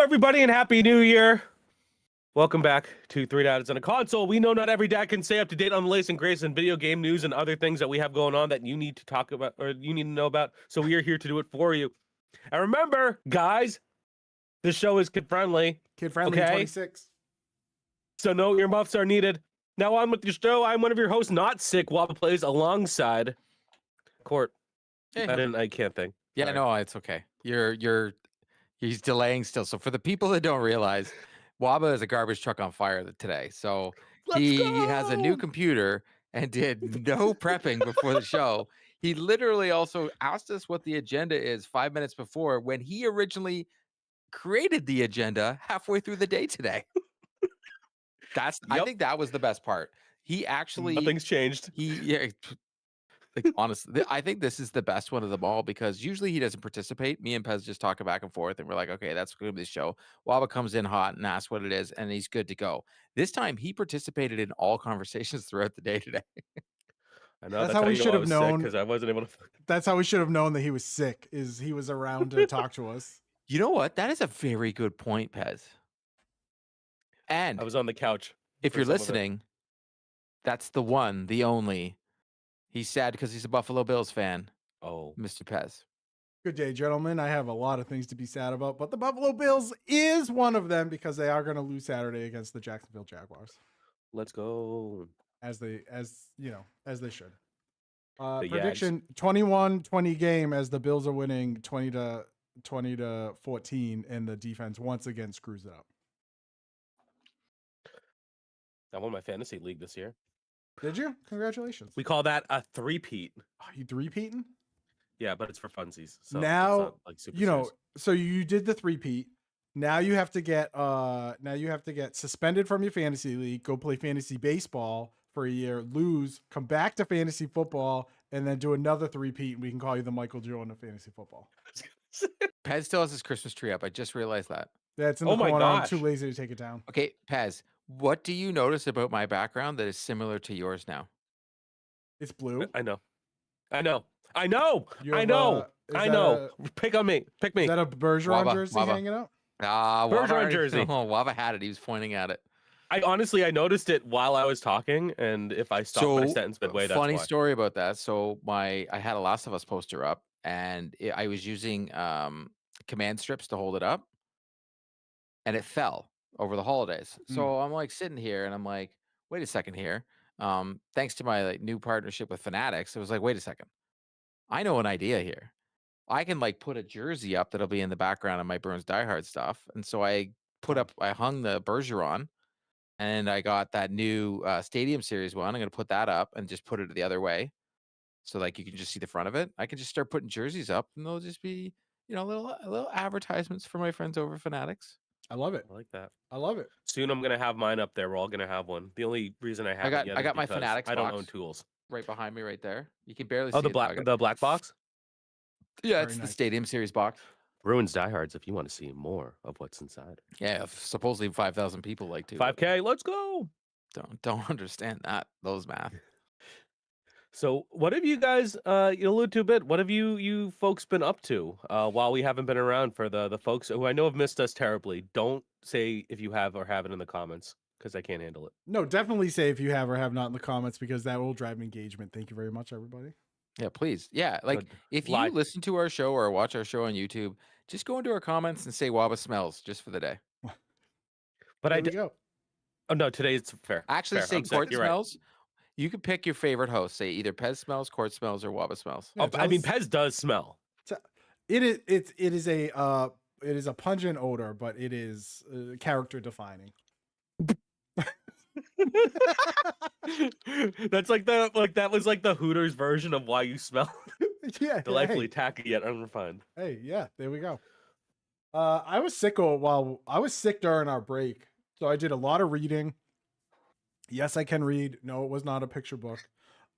Everybody, and Happy New Year. Welcome back to Three Dads and a Console. We know not every dad can stay up to date on the latest and greatest in video game news and other things that we have going on that you need to talk about or you need to know about. So we are here to do it for you. And remember, guys, this show is kid-friendly. Kid-friendly, okay? 26. So no earmuffs are needed. Now on with the show. I'm one of your hosts, not sick, Waba plays alongside Court. Hey. I can't think. Yeah, Sorry. no, it's okay. He's delaying still. So for the people that don't realize, Waba is a garbage truck on fire today. So he has a new computer and did no prepping before the show. He literally also asked us what the agenda is 5 minutes before when he originally created the agenda halfway through the day today. I think that was the best part. He actually Nothing's changed. Like, honestly, I think this is the best one of them all because usually he doesn't participate. Me and Pez just talk back and forth, and we're like, okay, that's going to be the show. Waba comes in hot and asks what it is, and he's good to go. This time, he participated in all conversations throughout the day today. I know That's how we should have known because I wasn't able to. That's how we should have known that he was sick. Is he was around to talk to us? You know what? That is a very good point, Pez. And I was on the couch. if you're listening, that's the one, the only. He's sad because he's a Buffalo Bills fan. Oh, Mr. Pez. Good day, gentlemen. I have a lot of things to be sad about, but the Buffalo Bills is one of them because they are going to lose Saturday against the Jacksonville Jaguars. Let's go. As they should. The Prediction 21-20 game as the Bills are winning 20-14 and the defense once again screws it up. I won my fantasy league this year. Did you? Congratulations. We call that a three-peat. Are you three-peating? Yeah, but it's for funsies. So now, it's not, like, super serious. so you did the three-peat. Now you have to get suspended from your fantasy league, go play fantasy baseball for a year, lose, come back to fantasy football, and then do another three-peat, and we can call you the Michael Jordan of fantasy football. Pez still has his Christmas tree up. I just realized that. That's in the corner. I'm too lazy to take it down. Okay, Pez, what do you notice about my background that is similar to yours now? It's blue. I know. Pick on me. Pick me. Is that a Bergeron jersey Waba. hanging out? Bergeron jersey. Oh, Waba had it. He was pointing at it. I noticed it while I was talking, and if I stopped my sentence midway, that's funny why. story about that. So I had a Last of Us poster up, and I was using command strips to hold it up, and it fell over the holidays. So I'm like sitting here, and I'm like, wait a second here. Thanks to my new partnership with Fanatics, it was like, wait a second. I know an idea here. I can put a jersey up that'll be in the background of my Burns Die Hard stuff. And so I hung the Bergeron, and I got that new Stadium Series one. I'm going to put that up and just put it the other way. So you can just see the front of it. I can just start putting jerseys up, and they'll just be, little advertisements for my friends over Fanatics. I love it. I like that. I love it. Soon I'm gonna have mine up there. We're all gonna have one. The only reason I have I got my Fanatics. I don't own tools. Right behind me, right there. You can barely see. Oh, the black box. Yeah, it's the Stadium Series box. Ruins diehards if you want to see more of what's inside. Yeah, supposedly 5,000 people like to. 5K, let's go. Don't understand those math. So what have you guys you allude to a bit? What have you folks been up to while we haven't been around? For the folks who I know have missed us terribly, don't say if you have or haven't in the comments because I can't handle it. No, definitely say if you have or have not in the comments because that will drive engagement. Thank you very much, everybody. Yeah, please. Yeah, if you listen to our show or watch our show on YouTube, just go into our comments and say Waba smells just for the day. But I go. Oh no, today it's fair. Actually, say Court smells. Right. You can pick your favorite host. Say either Pez smells, Court smells, or Waba smells. Yeah, I mean, Pez does smell. It is a pungent odor, but it is character defining. That's that was the Hooters version of why you smell. Yeah, delightfully tacky yet unrefined. Hey, yeah, there we go. I was sick during our break, so I did a lot of reading. Yes, I can read. No, it was not a picture book.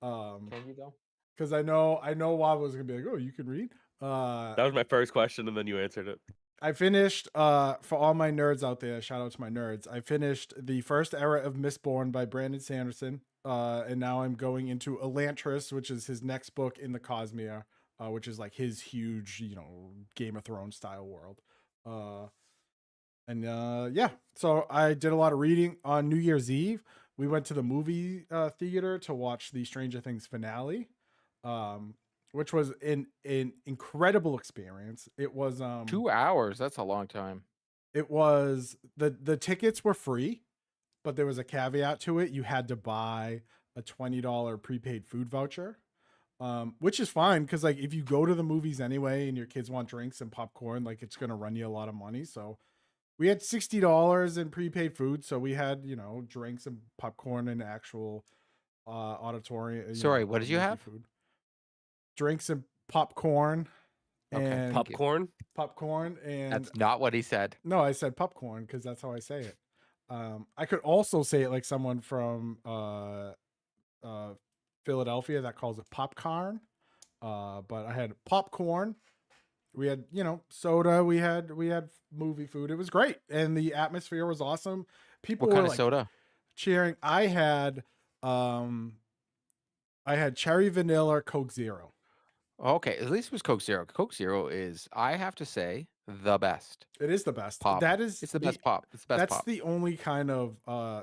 Can you go? Because I know Waba was gonna be like, oh, you can read. That was my first question, and then you answered it. I finished for all my nerds out there. Shout out to my nerds. I finished The First Era of Mistborn by Brandon Sanderson, and now I'm going into Elantris, which is his next book in the Cosmere, which is his huge, Game of Thrones style world. And yeah, so I did a lot of reading on New Year's Eve. We went to the movie theater to watch the Stranger Things finale, um, which was an incredible experience. It was 2 hours. That's a long time. the tickets were free, but there was a caveat to it. You had to buy a $20 prepaid food voucher, which is fine because like if you go to the movies anyway and your kids want drinks and popcorn, like it's gonna run you a lot of money. So we had $60 in prepaid food, so we had drinks and popcorn and actual auditorium. Sorry, what did you movie have? food, drinks and popcorn, Okay, and thank you. Popcorn. and That's not what he said. no, I said popcorn because that's how I say it. I could also say it like someone from Philadelphia that calls it popcorn. But I had popcorn. We had soda. We had movie food. It was great, and the atmosphere was awesome. People What were kind of like soda? cheering. I had cherry vanilla Coke Zero. Okay, at least it was Coke Zero. Coke Zero is, I have to say, the best It is the best. pop. That is It's the best pop. It's the best that's pop. the only kind of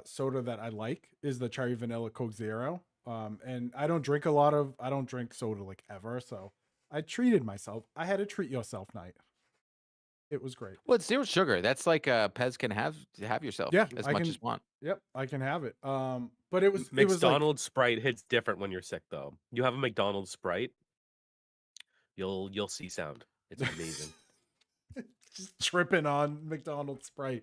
soda that I like is the cherry vanilla Coke Zero. And I don't drink soda like ever, so I treated myself. I had a treat yourself night. It was great. Well, it's zero sugar. That's like Pez can have yourself Yeah, as I much can. as you want. Yep, I can have it. But it was like McDonald's Sprite hits different when you're sick, though. You have a McDonald's Sprite, you'll see sound. It's amazing. just tripping on McDonald's Sprite.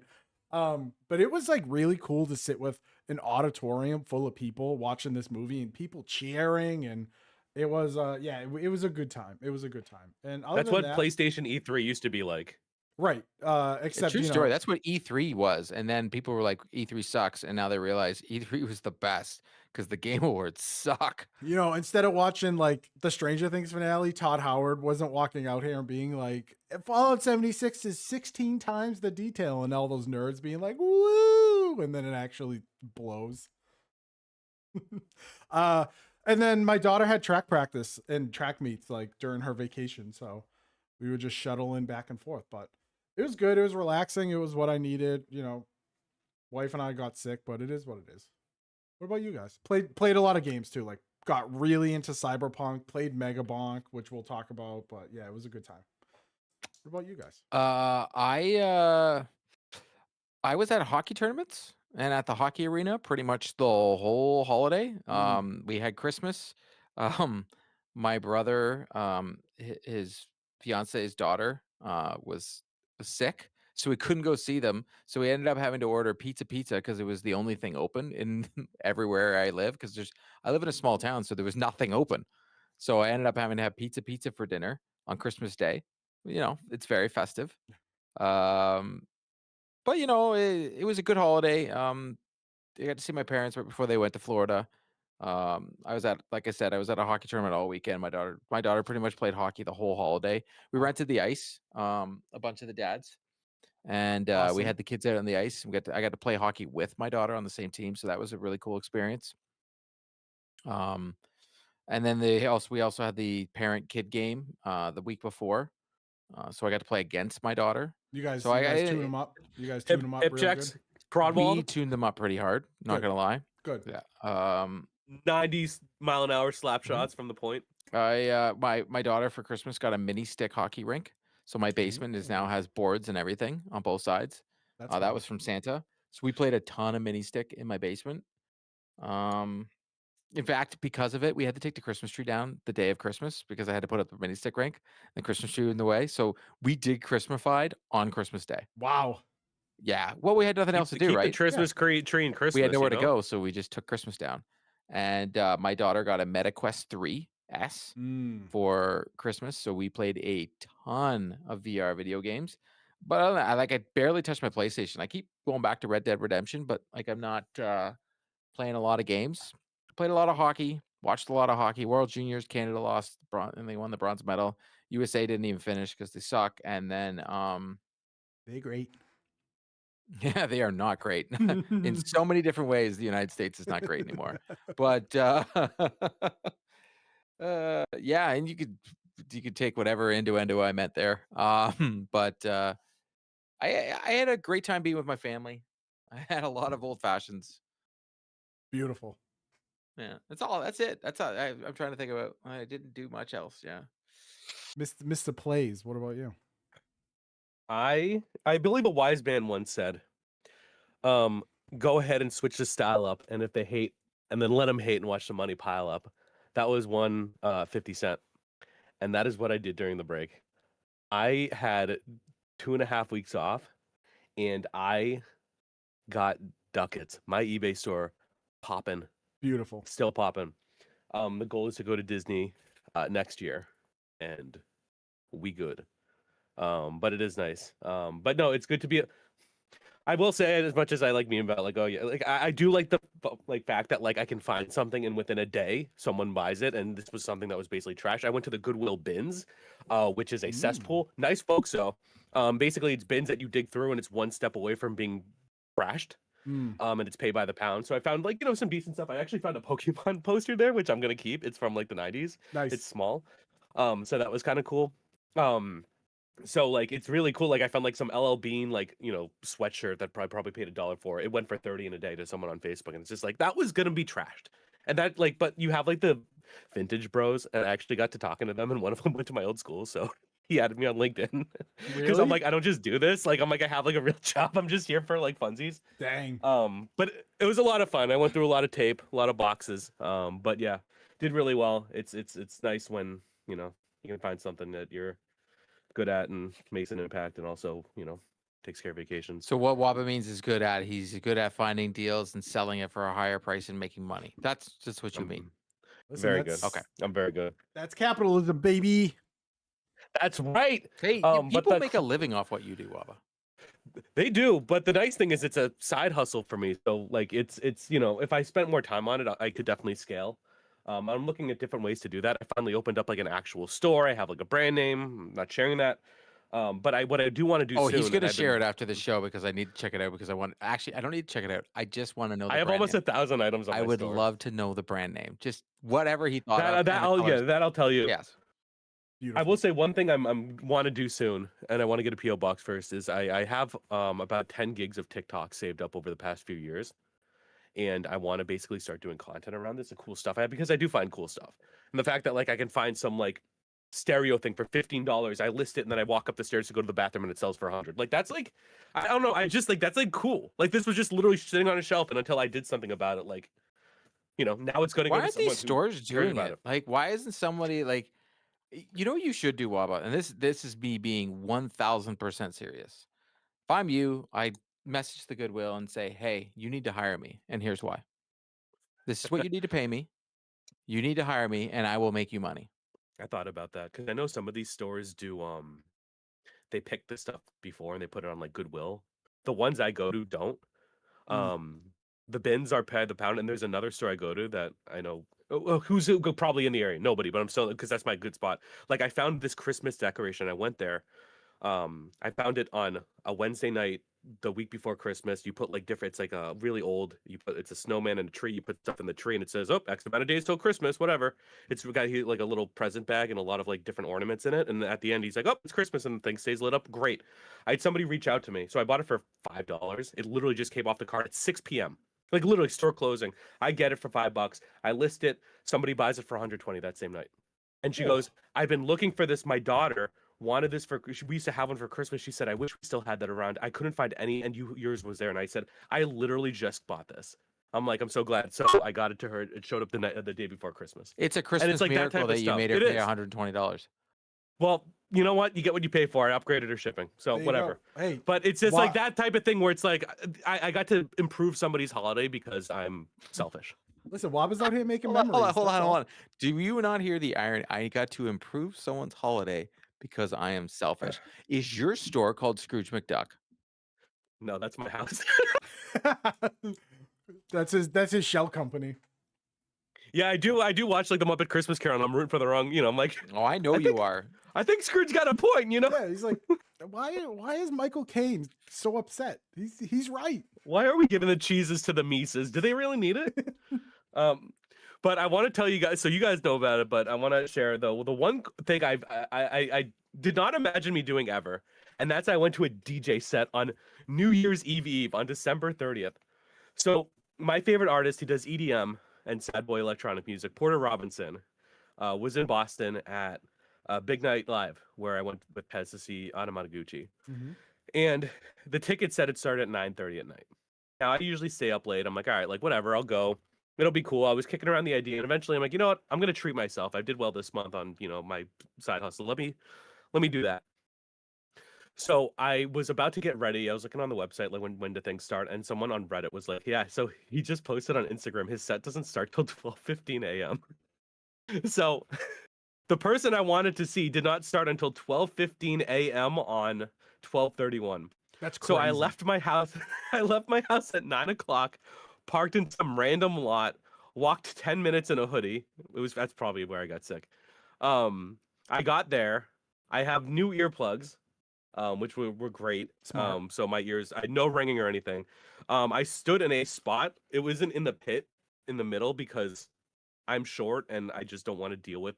But it was like really cool to sit with an auditorium full of people watching this movie and people cheering, and it was it was a good time. It was a good time. And other That's than what that, PlayStation E3 used to be like. right? It's Except true story. That's what E3 was, and then people were like, "E3 sucks," and now they realize E3 was the best because the Game Awards suck. instead of watching like the Stranger Things finale, Todd Howard wasn't walking out here and being like, Fallout 76 is 16 times the detail, and all those nerds being like, woo, and then it actually blows. And then my daughter had track practice and track meets like during her vacation, so we would just shuttle in back and forth. But it was good. It was relaxing. It was what I needed. Wife and I got sick, but it is what it is. What about you guys? Played a lot of games too. Like got really into Cyberpunk. Played Megabonk, which we'll talk about. But yeah, it was a good time. What about you guys? I was at hockey tournaments and at the hockey arena pretty much the whole holiday. We had Christmas. Um, my brother, his fiance's daughter, was sick, so we couldn't go see them. So we ended up having to order pizza because it was the only thing open in everywhere I live. Because I live in a small town, so there was nothing open. So I ended up having to have pizza for dinner on Christmas Day. It's very festive. Um, but it was a good holiday. I got to see my parents right before they went to Florida. Like I said, I was at a hockey tournament all weekend. My daughter pretty much played hockey the whole holiday. We rented the ice, a bunch of the dads, and we Awesome. had the kids out on the ice. I got to play hockey with my daughter on the same team, so that was a really cool experience. And then we also had the parent kid game the week before, so I got to play against my daughter. You guys, So you guys tune them up. You guys tune them up Hip real checks, good. prod we ball, tuned them up pretty hard. Not Good. gonna lie. Good. Yeah. 90 mile an hour slap shots from the point. My daughter for Christmas got a mini stick hockey rink. So my basement now Ooh. has boards and everything on both sides. That's That fun. was from Santa. So we played a ton of mini stick in my basement. In fact, because of it, we had to take the Christmas tree down the day of Christmas because I had to put up the mini stick rink. The Christmas tree in the way. So we did Christmasified on Christmas Day. Wow. Yeah. Well, we had nothing else to do, Keep right? the Christmas tree in Christmas. We had nowhere to go, so we just took Christmas down. And my daughter got a MetaQuest 3S for Christmas, so we played a ton of VR video games. But other than that, I barely touched my PlayStation. I keep going back to Red Dead Redemption, but I'm not playing a lot of games. Played a lot of hockey, watched a lot of hockey. World Juniors, Canada lost, and they won the bronze medal. USA didn't even finish because they suck. And then they great. Yeah, they are not great. In so many different ways, the United States is not great anymore. But yeah, and you could take whatever innuendo I meant there. But I had a great time being with my family. I had a lot of old fashions. Beautiful. Yeah, that's all. That's it. That's all. I'm trying to think about. I didn't do much else. Yeah. Mr. Plays, what about you? I believe a wise man once said, um, go ahead and switch the style up, and if they hate, and then let them hate and watch the money pile up. That was one 50 cent, and that is what I did during the break. I had 2.5 weeks off, and I got ducats. My eBay store popping, Beautiful. still popping. The goal is to go to Disney next year, and we good. But it is nice. But no, it's good to be. I will say, as much as I like memeing about, like, oh yeah, like I do like the like fact that like I can find something and within a day someone buys it, and this was something that was basically trash. I went to the Goodwill bins, which is a cesspool. Nice folks, though. Basically it's bins that you dig through, and it's one step away from being trashed. And it's pay by the pound. So I found like some decent stuff. I actually found a Pokemon poster there, which I'm gonna keep. It's from like the 90s. Nice. It's small. So that was kind of cool. So like it's really cool. Like I found like some LL Bean like sweatshirt that probably paid $1 for. It went for 30 in a day to someone on Facebook, and it's just like that was gonna be trashed. And that like, but you have like the vintage bros, and I actually got to talking to them, and one of them went to my old school, so he added me on LinkedIn because I'm Really? like I don't just do this. Like I'm like I have like a real job. I'm just here for like funsies. Dang. But it was a lot of fun. I went through a lot of tape, a lot of boxes. But yeah, did really well. It's nice when you can find something that you're good at and makes an impact, and also takes care of vacations. So what Waba means is good at. He's good at finding deals and selling it for a higher price and making money. That's just what you mean. Listen, Very good. that's- Okay. I'm very good. That's capitalism, baby. That's right. Hey, but people make a living off what you do, Waba. They do, but the nice thing is it's a side hustle for me. So like it's if I spent more time on it, I could definitely scale. I'm looking at different ways to do that. I finally opened up like an actual store. I have like a brand name. I'm not sharing that. But what I do want to do soon. He's gonna and share it after the show because I need to check it out because I don't need to check it out. I just want to know. I have almost 1,000 items on I my would store. love to know the brand name. Just whatever he thought of. That I'll tell you. Yes. Beautiful. I will say one thing I'm want to do soon, and I want to get a PO box first. Is I have about 10 gigs of TikTok saved up over the past few years, and I want to basically start doing content around this, the cool stuff I have, because I do find cool stuff, and the fact that like I can find some like stereo thing for $15, I list it, and then I walk up the stairs to go to the bathroom, and it sells for 100. Like that's like I don't know, I just like that's like cool. Like this was just literally sitting on a shelf, and until I did something about it, like now it's going to go. Why to aren't someone these who stores cares doing about it? Like, why isn't somebody like? You know what you should do, Waba, and this is me being 1,000% serious. If I'm you, I message the Goodwill and say, "Hey, you need to hire me, and here's why. This is what you need to pay me. You need to hire me, and I will make you money." I thought about that because I know some of these stores do. They pick the stuff before and they put it on like Goodwill. The ones I go to don't. The bins are by the pound, and there's another store I go to that I know. Who's probably in the area? Nobody, but I'm still because that's my good spot. Like I found this Christmas decoration. I went there. I found it on a Wednesday night the week before Christmas. You put like different. It's like a really old. It's a snowman and a tree. You put stuff in the tree, and it says, "Oh, X amount of days till Christmas." Whatever. It's got like a little present bag and a lot of like different ornaments in it. And at the end, he's like, "Oh, it's Christmas," and the thing stays lit up. Great. I had somebody reach out to me, so I bought it for $5. It literally just came off the cart at 6 p.m. Like literally store closing. I get it for $5. I list it. Somebody buys it for 120 that same night. And she goes, "I've been looking for this. My daughter wanted this we used to have one for Christmas. She said, I wish we still had that around. I couldn't find any, and yours was there." And I said, "I literally just bought this." I'm like, "I'm so glad." So I got it to her. It showed up the day before Christmas. It's a Christmas like that miracle type that of you stuff. made her It pay is. $120. Well, you know what? You get what you pay for. I upgraded her shipping. So There you whatever. go. Hey, But it's just why- like that type of thing where it's like I got to improve somebody's holiday because I'm selfish. listen, Waba's out here making Hold on, memories. hold that's all. on. Do you not hear the irony? I got to improve someone's holiday because I am selfish. Is your store called Scrooge McDuck? No, that's my house. That's his shell company. Yeah, I do watch like the Muppet Christmas Carol, and I'm rooting for the wrong, I'm like, Oh, I know I you think- are. I think Scrooge got a point, Yeah, he's like, why is Michael Caine so upset? He's right. Why are we giving the cheeses to the Mises? Do they really need it? But I want to tell you guys, so you guys know about it, but I want to share the one thing I did not imagine me doing ever, And that's I went to a DJ set on New Year's Eve on December 30th. So my favorite artist, he does EDM and sad boy electronic music, Porter Robinson, was in Boston at Big Night Live, where I went with Pez to see Anamanaguchi. Mm-hmm. And the ticket said it started at 9:30 at night. Now I usually stay up late. I'm like, all right, like whatever, I'll go. It'll be cool. I was kicking around the idea, and eventually I'm like, you know what? I'm gonna treat myself. I did well this month on, my side hustle. Let me do that. So I was about to get ready. I was looking on the website, like when do things start, and someone on Reddit was like, yeah. So he just posted on Instagram, his set doesn't start till 12:15 a.m. So the person I wanted to see did not start until 12:15 a.m. on 12:31. That's crazy. So I left my house. I left my house at 9:00, parked in some random lot, walked 10 minutes in a hoodie. That's probably where I got sick. I got there. I have new earplugs, which were great. Smart. So my ears, I had no ringing or anything. I stood in a spot. It wasn't in the pit in the middle because I'm short and I just don't want to deal with.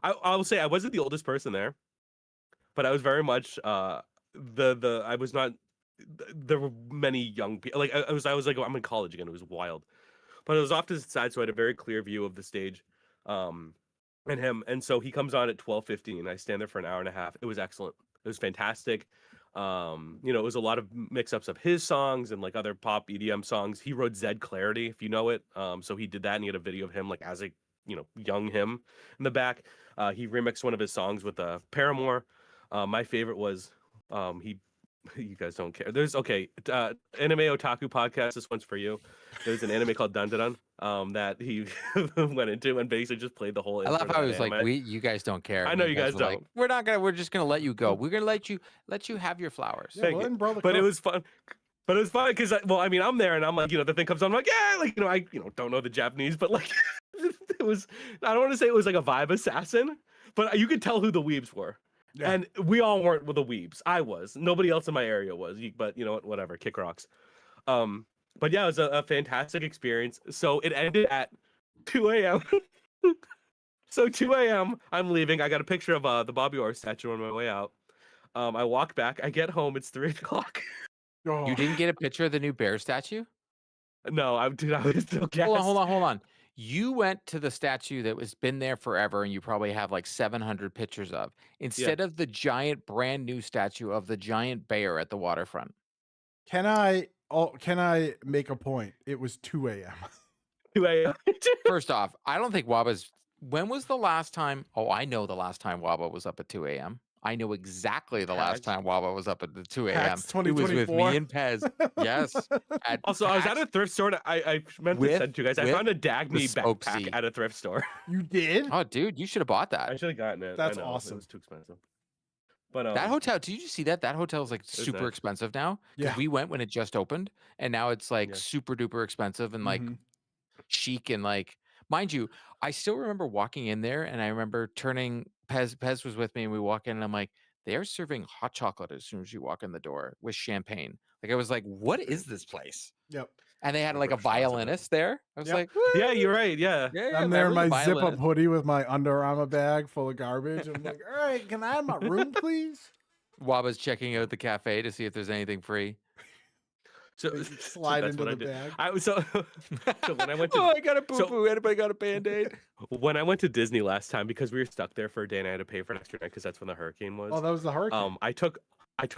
I will say I wasn't the oldest person there, but I was very much I was not. There were many young people. Like I was like, I'm in college again. It was wild, but it was off to the side, so I had a very clear view of the stage, and him. And so he comes on at 12:15. I stand there for an hour and a half. It was excellent. It was fantastic. It was a lot of mix-ups of his songs and like other pop EDM songs. He wrote Zed Clarity, if you know it. So he did that, and he had a video of him like as a young him in the back. He remixed one of his songs with Paramore. My favorite was he. You guys don't care. There's Anime Otaku podcast. This one's for you. There's an anime called Dun Dun Dun that he went into and basically just played the whole. I love intro to how that he was like, anime. you guys don't care. I And know you guys were don't. like, we're just gonna let you go. We're gonna let you have your flowers. Yeah, Thank well, you. then, brother, But it cook. was fun. But it was fun because I'm there and I'm like, the thing comes on, I'm like, yeah, like, I don't know the Japanese, but like, it was. I don't want to say it was like a vibe assassin, but you could tell who the weebs were. Yeah. And we all weren't with the weebs. I was. Nobody else in my area was. But you know what? Whatever. Kick rocks. But yeah, it was a fantastic experience. So it ended at 2 a.m. So 2 a.m. I'm leaving. I got a picture of the Bobby Orr statue on my way out. I walk back. I get home. It's 3 o'clock. Oh. You didn't get a picture of the new bear statue? No, I was still gassed. Hold on. You went to the statue that was been there forever, and you probably have like 700 pictures of, instead of the giant brand new statue of the giant bear at the waterfront. Can I make a point? It was 2 a.m. 2 a.m. First off, I don't think Waba's. When was the last time? Oh, I know the last time Waba was up at 2 a.m. I know exactly the last PAX. time Waba was up at the 2 a.m. PAX It was with 2024. me and Pez. Yes. Also, I was at a thrift store. I meant to send to you guys. I found a Dagny backpack at a thrift store. You did? Oh, dude, you should have bought I that. should have gotten it. That's I know, awesome. It was too expensive. But That hotel, did you see that? That hotel is like super nice. expensive now. Because Yeah. we went when it just opened, and now it's like Yeah. super duper expensive and like Mhm. chic and like, mind you, I still remember walking in there, and I remember turning. Pez was with me, and we walk in, and I'm like, they are serving hot chocolate as soon as you walk in the door with champagne. Like I was like, what is this place? Yep. And they had like a Shots of it. violinist there. I was Yep. like, Yeah, you're right. Yeah. I'm there in my remember the zip up violinist. hoodie with my Under Armour bag full of garbage. I'm like, all right, can I have my room, please? Waba's checking out the cafe to see if there's anything free. So They slide that's into what I the did. bag. I was so when I went to I got a boo so- boo. Anybody got a Band-Aid? when I went to Disney last time, because we were stuck there for a day and I had to pay for an extra night because that's when the hurricane was. Oh, that was the hurricane. I took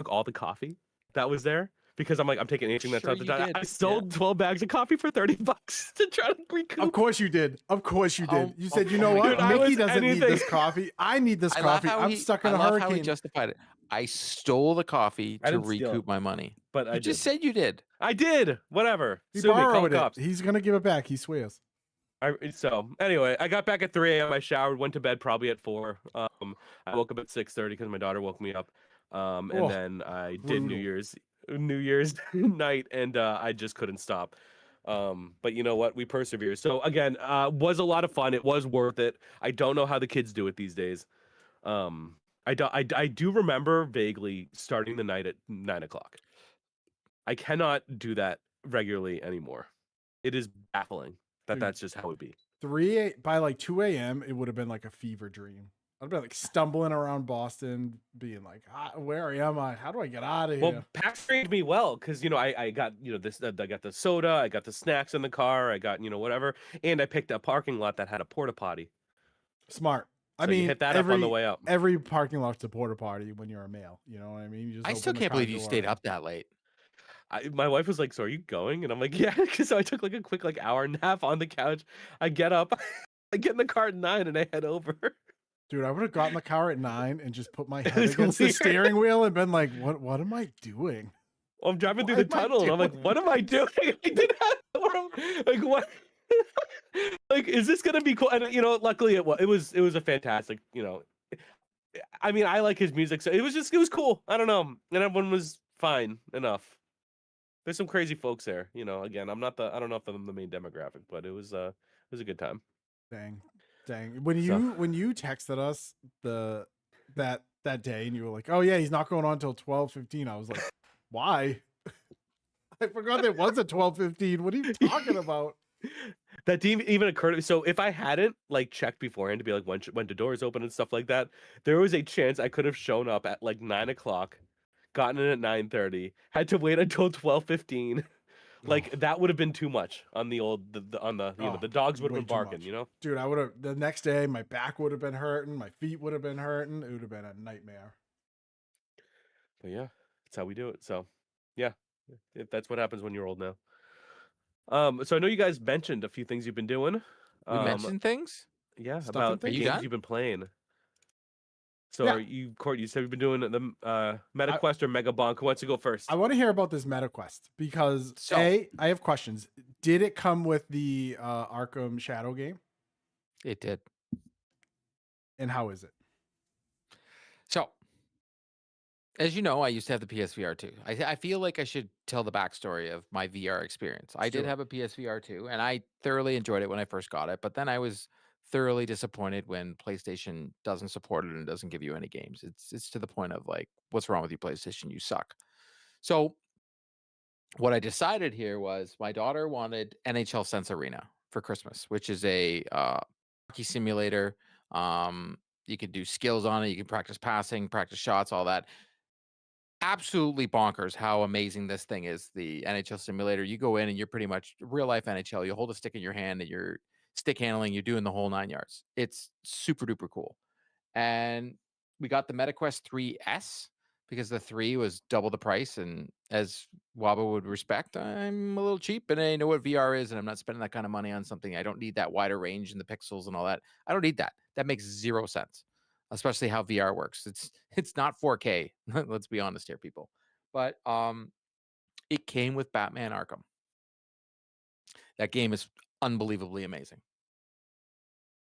all the coffee that was there because I'm like, I'm taking anything that's Sure out the you time. did, I sold 12 bags of coffee for $30 to try to recoup. Of course you did. Of course you did. Oh, You said, oh, you know oh my what? God. Dude, I Mickey was doesn't need anything. this coffee. I need this coffee. I'm stuck in a I love how he hurricane. justified it. I stole the coffee I to didn't steal recoup it. my money. But You I just did. said you did. I did. Whatever. He Sue me, call borrowed the it. cops. He's going to give it back. He swears. So anyway, I got back at 3 a.m. I showered, went to bed probably at 4. I woke up at 6:30 because my daughter woke me up. And Oh, then I did New brutal. Year's night, and I just couldn't stop. But you know what? We persevered. So again, was a lot of fun. It was worth it. I don't know how the kids do it these days. I do remember vaguely starting the night at 9 o'clock. I cannot do that regularly anymore. It is baffling that Dude. that's just how it be. By like 2 a.m., it would have been like a fever dream. I'd be like stumbling around Boston, being like, "Where am I? How do I get out of Well, here?" PAX trained me well because I got this I got the soda, I got the snacks in the car, I got whatever, and I picked a parking lot that had a porta potty, Smart. I so you mean, hit that up on the way up. every parking lot's a porta potty when you're a male. You know what I mean? You just I still open the can't car believe you door. stayed up that late. My wife was like, "So are you going?" And I'm like, "Yeah," because I took like a quick hour nap on the couch. I get up, I get in the car at 9, and I head over. Dude, I would have gotten the car at 9 and just put my It head was against the weird. steering wheel and been like, "What am I doing?" I'm driving through Why the am I tunnel, and I'm like, doing "What am I doing?" I did not like what. Like, is this gonna be cool? And luckily it was a fantastic. I mean, I like his music, so it was cool. I don't know, and everyone was fine enough. There's some crazy folks there. Again, I don't know if I'm the main demographic, but it was a good time. Dang. When So you texted us that day and you were like, "Oh yeah, he's not going on until 12:15." I was like, "Why?" I forgot there was a 12:15. What are you talking about? that didn't even occur to me. So if I hadn't checked beforehand to be like when the doors open and stuff like that, there was a chance I could have shown up at like 9 o'clock, gotten in at 9:30, had to wait until 12:15. Like that would have been too much on the old on the the dogs would have Way been too barking. much. Dude, I would have the next day my back would have been hurting, my feet would have been hurting. It would have been a nightmare. But yeah, that's how we do it. So yeah, if that's what happens when you're old now. So I know you guys mentioned a few things you've been doing. We Um, mentioned things. yeah, Stuff and about Are you things. games done? you've been playing. So Yeah. are you, Court? You said you've been doing the I, MetaQuest or Megabonk. Who wants to go first? I want to hear about this MetaQuest because So I have questions. Did it come with the Arkham Shadow game? it did. And how is it? So as you know, I used to have the PSVR 2. I feel like I should tell the backstory of my VR experience. I did Sure. have a PSVR 2, and I thoroughly enjoyed it when I first got it. But then I was thoroughly disappointed when PlayStation doesn't support it and doesn't give you any games. It's to the point of like, what's wrong with you, PlayStation? You suck. So what I decided here was my daughter wanted NHL Sense Arena for Christmas, which is a hockey simulator. You can do skills on it. You can practice passing, practice shots, all that. Absolutely bonkers how amazing this thing is, the NHL simulator. You go in and you're pretty much real life NHL. You hold a stick in your hand and you're stick handling, you're doing the whole 9 yards. It's super duper cool. And we got the MetaQuest 3S because the 3 was double the price. And as Waba would respect, I'm a little cheap and I know what VR is, and I'm not spending that kind of money on something. I don't need that wider range and the pixels and all that. I don't need that. That makes 0 sense, especially how VR works. It's not 4K. Let's be honest here, people. But it came with Batman Arkham. That game is unbelievably amazing.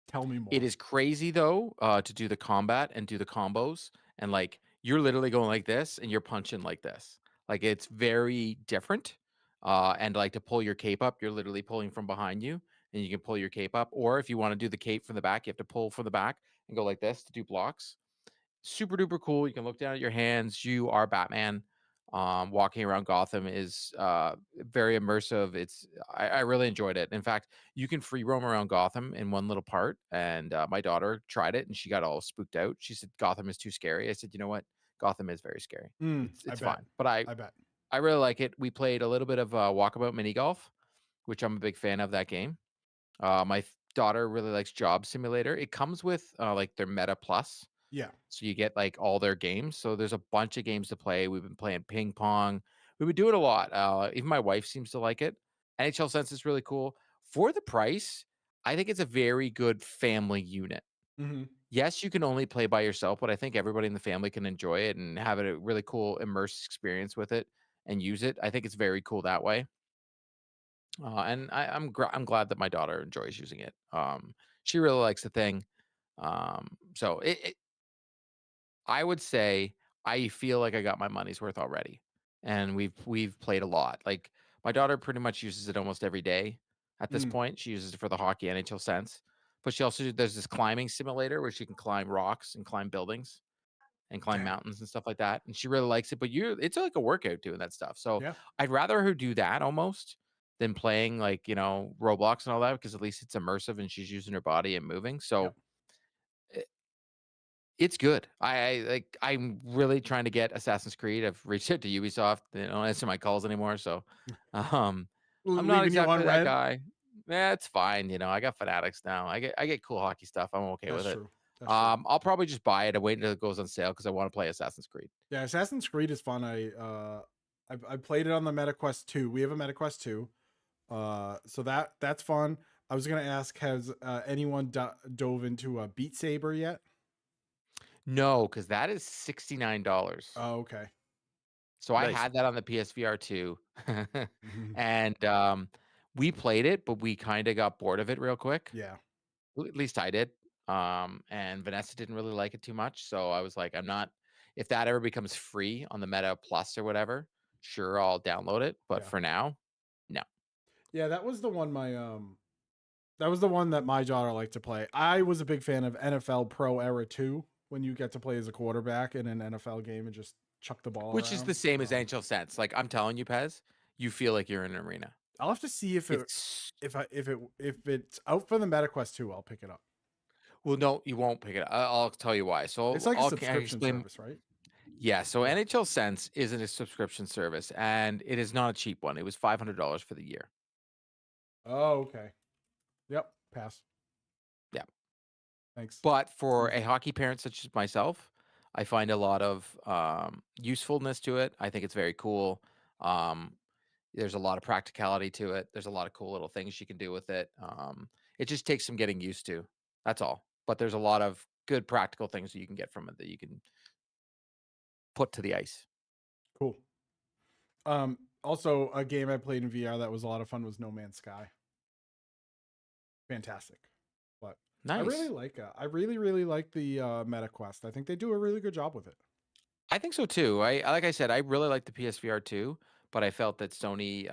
Tell me more. It is crazy though, to do the combat and do the combos, and like you're literally going like this and you're punching like this. Like it's very different. And like to pull your cape up, you're literally pulling from behind you, and you can pull your cape up. Or if you want to do the cape from the back, you have to pull from the back and go like this to do blocks. Super duper cool. You can look down at your hands. You are Batman. Walking around Gotham is very immersive. I really enjoyed it. In fact, you can free roam around Gotham in one little part. And my daughter tried it and she got all spooked out. She said Gotham is too scary. I said, you know what? Gotham is very scary. It's I it's bet. fine. But I bet. I really like it. We played a little bit of walkabout mini golf, which I'm a big fan of that game. My daughter really likes Job Simulator. It comes with like their Meta Plus. Yeah. So you get like all their games. So there's a bunch of games to play. We've been playing ping pong. We've been doing a lot. Even my wife seems to like it. NHL Sense is really cool. For the price, I think it's a very good family unit. Mm-hmm. Yes, you can only play by yourself, but I think everybody in the family can enjoy it and have a really cool immersive experience with it and use it. I think it's very cool that way. And I'm glad that my daughter enjoys using it. She really likes the thing. So I would say I feel like I got my money's worth already, and we've played a lot. Like my daughter pretty much uses it almost every day. At this Mm. point, she uses it for the hockey NHL sense, but she also there's this climbing simulator where she can climb rocks and climb buildings and climb Dang. mountains and stuff like that. And she really likes it. But it's like a workout doing that stuff. So Yeah. I'd rather her do that almost than playing like Roblox and all that because at least it's immersive and she's using her body and moving. Yep. So It's good. I'm really trying to get Assassin's Creed. I've reached out to Ubisoft. They don't answer my calls anymore, so um, I'm not Leaving you exactly on that red. guy. Yeah, it's fine. I got Fanatics now. I get cool hockey stuff. I'm okay That's with it. true. That's true. I'll probably just buy it and wait until it goes on sale because I want to play Assassin's Creed. Yeah, Assassin's Creed is fun. I played it on the MetaQuest 2. We have a MetaQuest 2. So that's fun. I was gonna ask, has anyone dove into a Beat Saber yet? No, because that is $69. Oh, okay. So I Nice. had that on the PSVR 2, Mhm. and we played it, but we kind of got bored of it real quick. Yeah, At least I did. And Vanessa didn't really like it too much. So I was like, I'm not, if that ever becomes free on the Meta Plus or whatever, sure, I'll download it. But yeah, for now, no. yeah. That was the one that was the one that my daughter liked to play. I was a big fan of NFL Pro Era 2 when you get to play as a quarterback in an NFL game and just chuck the ball Which is around. the same as NHL Sense. Like I'm telling you, Pez, you feel like you're in an arena. I'll have to see if It's it's out for the MetaQuest 2, I'll pick it up. well, no, you won't pick it up. I'll tell you why. So It's like a I'll subscription explain. service, right? Yeah, so Yeah. NHL Sense isn't a subscription service, and it is not a cheap one. It was $500 for the year. Oh, okay. Yep. Pass. Yeah. Thanks. But for Easy. a hockey parent such as myself, I find a lot of usefulness to it. I think it's very cool. Um, there's a lot of practicality to it. There's a lot of cool little things you can do with it. It just takes some getting used to. That's all. But there's a lot of good practical things that you can get from it that you can put to the ice. Cool. Also a game I played in VR that was a lot of fun was No Man's Sky. Fantastic. But I really Nice. like I really like the MetaQuest. I think they do a really good job with it. I think so too. Like I said, I really like the PSVR too, but I felt that Sony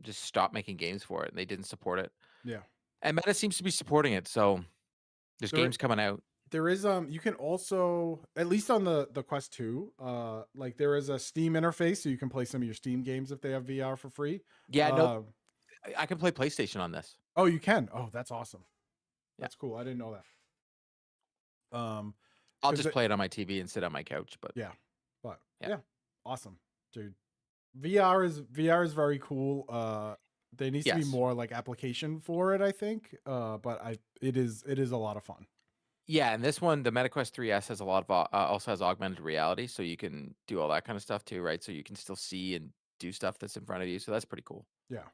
just stopped making games for it and they didn't support it. Yeah. And Meta seems to be supporting it, so there's There games coming out. there is you can also, at least on the Quest 2, like there is a Steam interface so you can play some of your Steam games if they have VR for free. Yeah, no, I can play PlayStation on this. Oh, you can. Oh, that's awesome. Yeah. That's cool. I didn't know that. I'll 'Cause just play it on my TV and sit on my couch, but yeah. But Yeah. yeah, awesome, dude. VR is very cool. There needs to be Yes. more like application for it, I think. But it is a lot of fun. Yeah, and this one, the MetaQuest 3S has a lot of also has augmented reality, so you can do all that kind of stuff too, right? So you can still see and do stuff that's in front of you. So that's pretty cool. Yeah.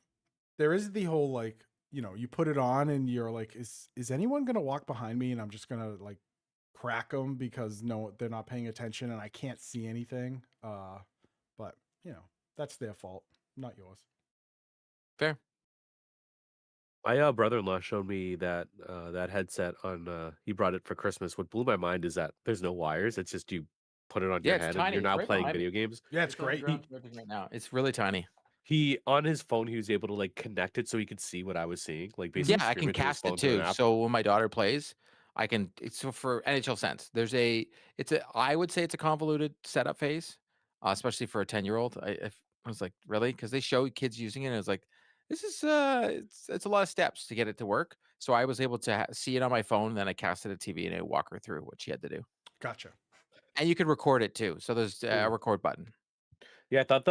There is the whole like, you put it on and you're like, is anyone gonna walk behind me and I'm just gonna like crack them because no, they're not paying attention and I can't see anything. But that's their fault, not yours. Fair. My brother-in-law showed me that that headset on. He brought it for Christmas. What blew my mind is that there's no wires. It's just you put it on Yeah, your it's head and tiny. you're It's now right playing behind me. video games. Yeah, it's on the great. ground charging right now. It's really tiny. He on his phone he was able to like connect it so he could see what I was seeing, like basically Yeah, I stream can it to his cast it phone through an too. app. So when my daughter plays, I can. So for NHL Sense, I would say it's a convoluted setup phase, especially for a 10-year-old. I was like, really? Because they show kids using it, and I was like, this is it's a lot of steps to get it to work. So I was able to see it on my phone, then I cast it at TV, and I walk her through what she had to do. Gotcha. And you can record it too. So there's a Ooh. record button. Yeah, I thought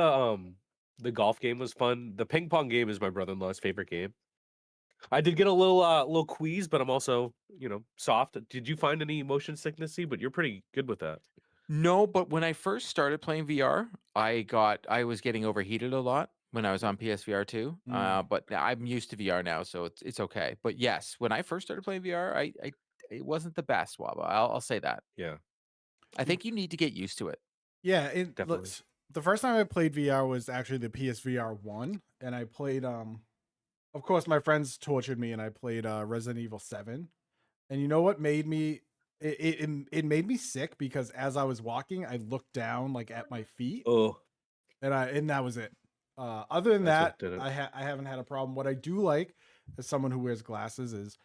the golf game was fun. The ping pong game is my brother-in-law's favorite game. I did get a little queasy, but I'm also, soft. Did you find any motion sicknessy? But you're pretty good with that. No, but when I first started playing VR, I was getting overheated a lot when I was on PSVR 2. But I'm used to VR now, so it's okay. But yes, when I first started playing VR, I it wasn't the best, Waba. I'll say that. Yeah, I think you need to get used to it. Yeah, definitely. the first time I played VR was actually the PSVR 1, and I played of course my friends tortured me and I played Resident Evil 7. And you know what made me it made me sick because as I was walking, I looked down like at my feet Oh, and that was it. Other than that's what that, did it. I haven't had a problem. What I do like as someone who wears glasses is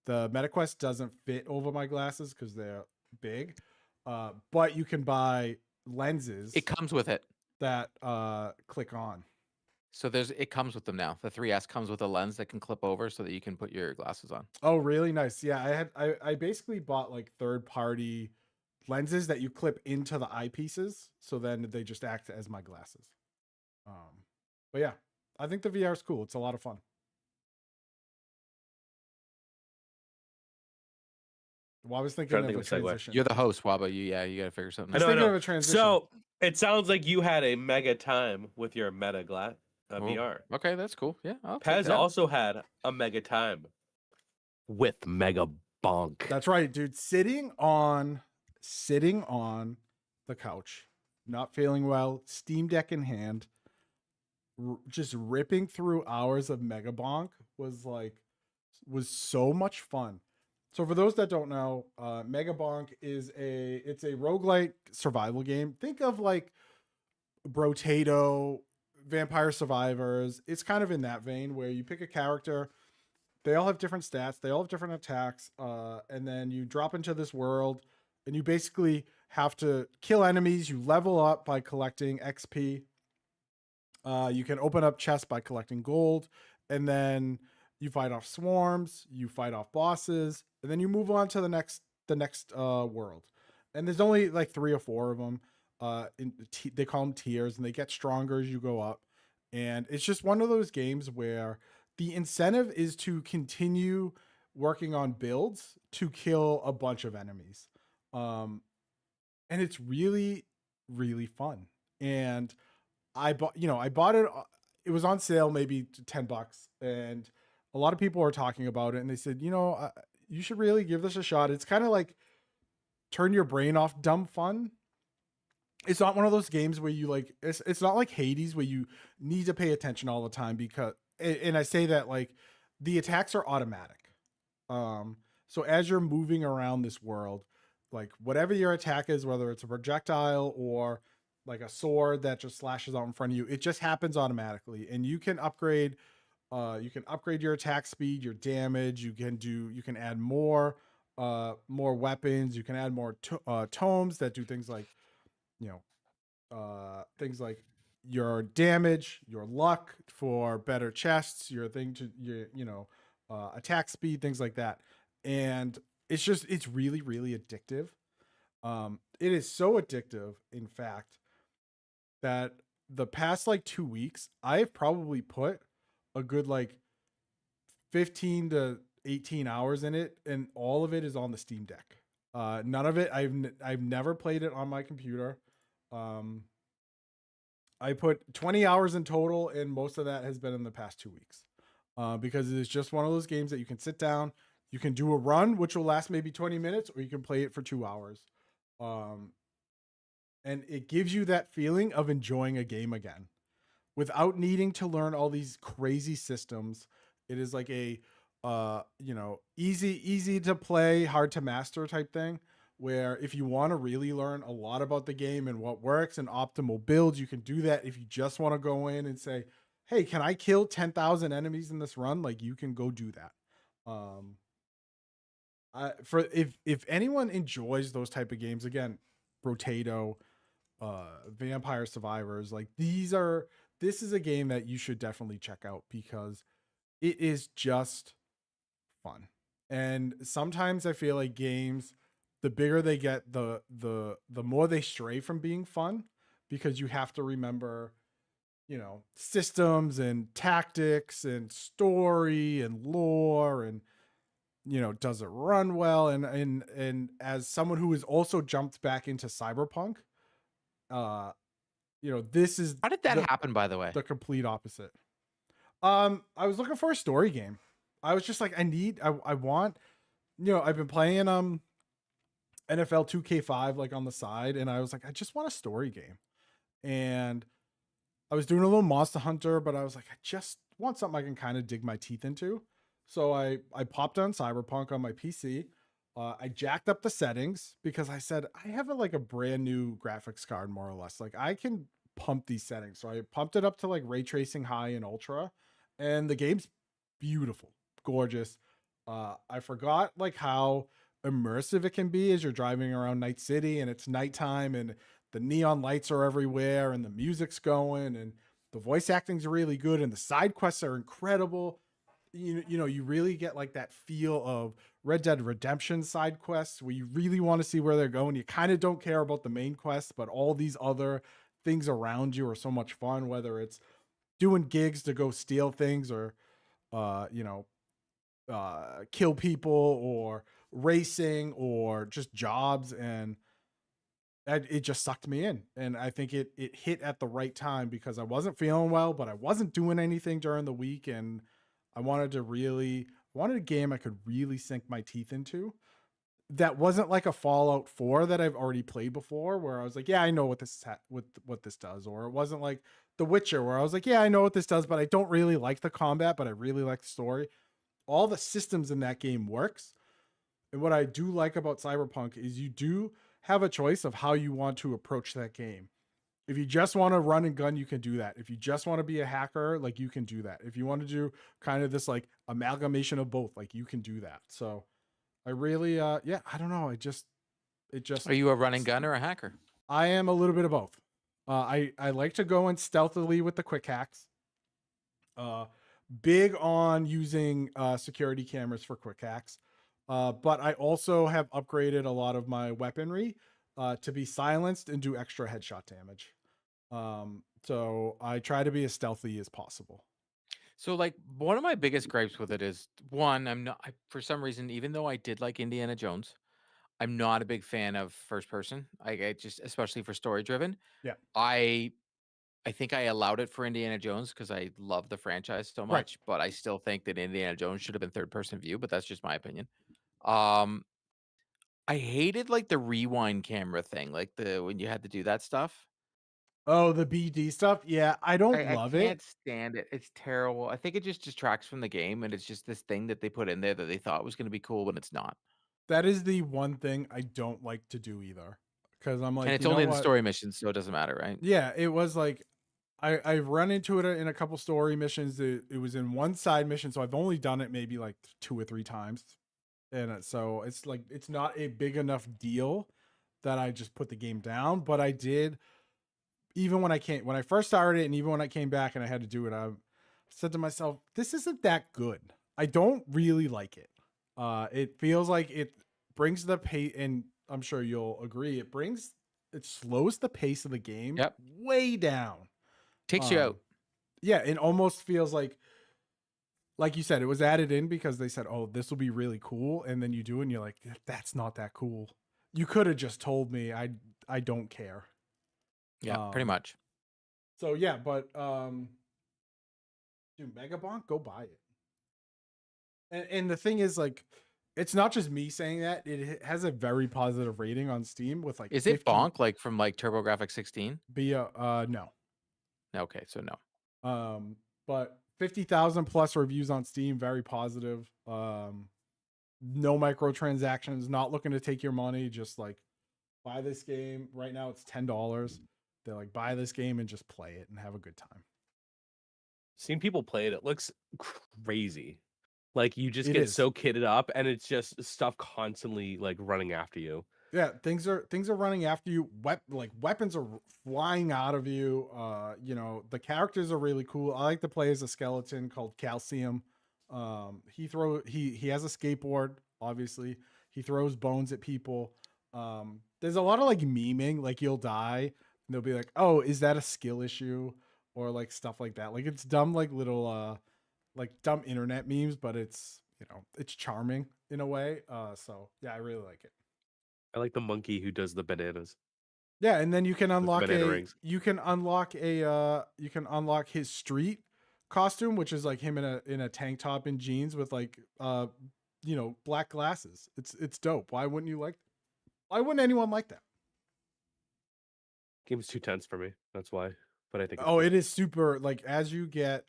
the MetaQuest doesn't fit over my glasses because they're big. But you can buy lenses It comes with it. that click on. So it comes with them now. The 3S comes with a lens that can clip over so that you can put your glasses on. Oh, really nice. Yeah, I basically bought like third party lenses that you clip into the eyepieces, so then they just act as my glasses. But yeah, I think the VR is cool. It's a lot of fun. Well, I was thinking Trying to of a think of a segue. transition. You're the host, Waba. You got to figure something I was out. know, I thinking know. of a transition. So it sounds like you had a mega time with your Meta Oh, VR. Okay, that's cool. Yeah, I'll take Pez that. also had a mega time with Mega Bonk. That's right, dude. Sitting on the couch, not feeling well, Steam Deck in hand, just ripping through hours of Mega Bonk was so much fun. So for those that don't know, Mega Bonk is a roguelike survival game. Think of like Brotato, Vampire Survivors. It's kind of in that vein where you pick a character. They all have different stats. They all have different attacks. And then you drop into this world and you basically have to kill enemies. You level up by collecting XP. You can open up chests by collecting gold. And then you fight off swarms. You fight off bosses. And then you move on to the next world. And there's only like 3 or 4 of them. They call them tiers, and they get stronger as you go up. And it's just one of those games where the incentive is to continue working on builds to kill a bunch of enemies. And it's really, really fun. And I bought it. It was on sale, maybe $10, and a lot of people are talking about it. And they said, you should really give this a shot. It's kind of like turn your brain off, dumb fun. It's not one of those games where you like. It's not like Hades where you need to pay attention all the time because. And I say that like the attacks are automatic. So as you're moving around this world, like whatever your attack is, whether it's a projectile or like a sword that just slashes out in front of you, it just happens automatically. And you can upgrade your attack speed, your damage. You can add more weapons. You can add more tomes that do things like, things like your damage, your luck for better chests, your attack speed, things like that. And it's really, really addictive. It is so addictive, in fact, that the past like 2 weeks, I've probably put a good like 15 to 18 hours in it, and all of it is on the Steam Deck. None of it, I've never played it on my computer. I put 20 hours in total, and most of that has been in the past 2 weeks. Because it is just one of those games that you can sit down, you can do a run, which will last maybe 20 minutes, or you can play it for 2 hours. And it gives you that feeling of enjoying a game again without needing to learn all these crazy systems. It is like a, easy to play, hard to master type thing, where if you want to really learn a lot about the game and what works and optimal builds, you can do that. If you just want to go in and say, hey, can I kill 10,000 enemies in this run? Like, you can go do that. If anyone enjoys those type of games, again, Brotato, Vampire Survivors, like this is a game that you should definitely check out because it is just fun. And sometimes I feel like games, the bigger they get, the more they stray from being fun, because you have to remember, systems and tactics and story and lore and, does it run well? And as someone who has also jumped back into Cyberpunk, this is How did that happen, by the way? the complete opposite. I was looking for a story game. I was just like, I want, I've been playing NFL 2K5 like on the side, and I was like, I just want a story game. And I was doing a little Monster Hunter, but I was like, I just want something I can kind of dig my teeth into. So I popped on Cyberpunk on my PC. I jacked up the settings because I said I have a brand new graphics card, more or less. Like, I can pump these settings. So I pumped it up to like ray tracing high and ultra, and the game's beautiful, gorgeous. I forgot like how immersive it can be as you're driving around Night City and it's nighttime and the neon lights are everywhere and the music's going and the voice acting's really good and the side quests are incredible. you really get like that feel of Red Dead Redemption side quests where you really want to see where they're going. You kind of don't care about the main quest, but all these other things around you are so much fun, whether it's doing gigs to go steal things or you know, kill people or racing or just jobs. And it just sucked me in. And I think it hit at the right time because I wasn't feeling well, but I wasn't doing anything during the week. And I wanted a game I could really sink my teeth into. That wasn't like a Fallout 4 that I've already played before, where I was like, yeah, I know what what this does. Or it wasn't like The Witcher, where I was like, yeah, I know what this does, but I don't really like the combat, but I really like the story. All the systems in that game works. And what I do like about Cyberpunk is you do have a choice of how you want to approach that game. If you just want to run and gun, you can do that. If you just want to be a hacker, like you can do that. If you want to do kind of this like amalgamation of both, like you can do that. So I really yeah, I don't know. It just Are you a running gun or a hacker? I am a little bit of both. I like to go in stealthily with the quick hacks. Big on using security cameras for quick hacks. But I also have upgraded a lot of my weaponry to be silenced and do extra headshot damage. So I try to be as stealthy as possible. So, like, one of my biggest gripes with it is one, for some reason, even though I did like Indiana Jones, I'm not a big fan of first person. I just, especially for story driven. Yeah. I think I allowed it for Indiana Jones because I love the franchise so Right. much, but I still think that Indiana Jones should have been third person view, but that's just my opinion. Um, I hated like the rewind camera thing, like when you had to do that stuff. Oh, the BD stuff. Yeah, I don't I love can't it. stand it. It's terrible. I think it just distracts from the game, and it's just this thing that they put in there that they thought was going to be cool when it's not. That is the one thing I don't like to do either. Because I'm And like, it's you know only in the what? story missions, so it doesn't matter, right? Yeah, it was like I've run into it in a couple story missions. It was in one side mission, so I've only done it maybe like 2 or 3 times. And so it's like it's not a big enough deal that I just put the game down. But I did, even when I first started it, and even when I came back and I had to do it, I said to myself, this isn't that good. I don't really like it. It feels like it brings the pace, and I'm sure you'll agree, it slows the pace of the game Yep. way down. Takes you out. Yeah, it almost feels like you said, it was added in because they said, oh, this will be really cool. And then you do it and you're like, that's not that cool. You could have just told me. I don't care. Yeah, pretty much. So yeah, but dude, Megabonk, go buy it. And the thing is, like, it's not just me saying that. It has a very positive rating on Steam with like Is it Bonk like from like TurboGrafx 16? No. Okay, so no. But 50,000 plus reviews on Steam, very positive. No microtransactions, not looking to take your money, just like buy this game. Right now it's $10. They're like, buy this game and just play it and have a good time. Seen people play it. It looks crazy. Like you just It get is. so kitted up, and it's just stuff constantly like running after you. Yeah, things are running after you. Weapons are flying out of you. You know, the characters are really cool. I like to play as a skeleton called Calcium. He has a skateboard, obviously. He throws bones at people. There's a lot of like memeing, like you'll die and they'll be like, "Oh, is that a skill issue?" or like stuff like that. Like it's dumb, like little like dumb internet memes, but it's, you know, it's charming in a way. So yeah, I really like it. I like the monkey who does the bananas. Yeah, and then you can unlock banana rings. you can unlock his street costume, which is like him in a tank top and jeans with like you know, black glasses. It's dope. Why wouldn't you like Why wouldn't anyone like that? Game's too tense for me. That's why. But I think it's Oh, cool. it is super, like, as you get,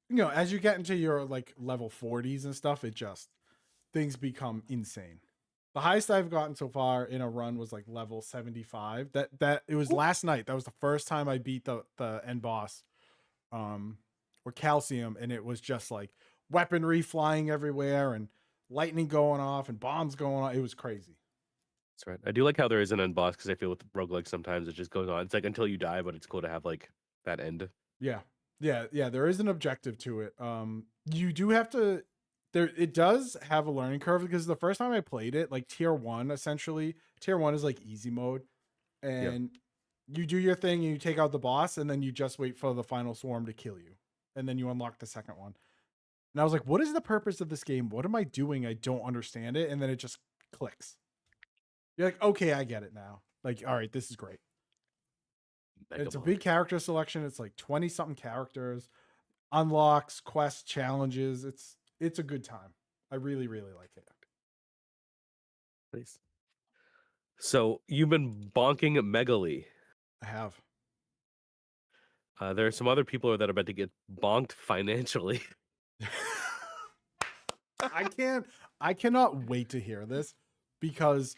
you know, as you get into your like level 40s and stuff, it just, things become insane. The highest I've gotten so far in a run was like level 75. That it was last night. That was the first time I beat the end boss, or Calcium, and it was just like weaponry flying everywhere and lightning going off and bombs going on. It was crazy. That's right. I do like how there is an end boss because I feel with roguelike sometimes it just goes on. It's like until you die, but it's cool to have like that end. Yeah. There is an objective to it. You do have to. There, it does have a learning curve because the first time I played it, like tier 1, essentially, tier 1 is like easy mode, and you do your thing and you take out the boss, and then you just wait for the final swarm to kill you, and then you unlock the second one. And I was like, what is the purpose of this game? What am I doing? I don't understand it. And then it just clicks. You're like, okay, I get it now. Like, all right, this is great. It's a big character selection. It's like 20 something characters, unlocks, quests, challenges. It's a good time. I really, really like it. Nice. So you've been bonking Megaly. I have. There are some other people that are about to get bonked financially. I cannot wait to hear this because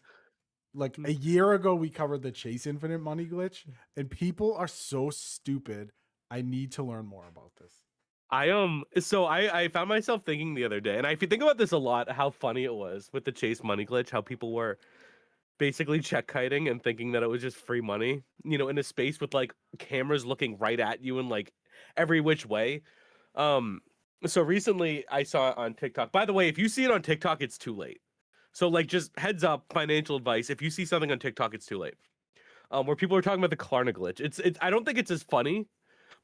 like a year ago we covered the Chase Infinite money glitch and people are so stupid. I need to learn more about this. I found myself thinking the other day, and if you think about this a lot, how funny it was with the Chase money glitch, how people were basically check kiting and thinking that it was just free money, in a space with like cameras looking right at you and like every which way. So recently I saw it on TikTok. By the way, if you see it on TikTok, it's too late. So like just heads up, financial advice. If you see something on TikTok, it's too late. Where people are talking about the Klarna glitch. It's I don't think it's as funny,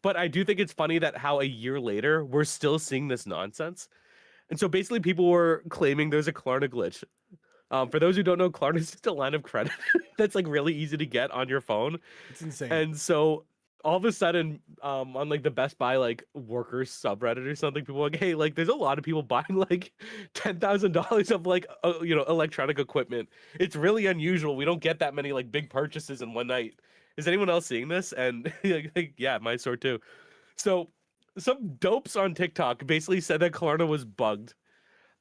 but I do think it's funny that how a year later we're still seeing this nonsense. And so basically people were claiming there's a Klarna glitch. For those who don't know, Klarna is just a line of credit that's like really easy to get on your phone. It's insane. And so all of a sudden, on like the Best Buy like workers subreddit or something, people are like, hey, like there's a lot of people buying like $10,000 of like electronic equipment. It's really unusual. We don't get that many like big purchases in one night. Is anyone else seeing this? And like, yeah, my sort too. So some dopes on TikTok basically said that Klarna was bugged.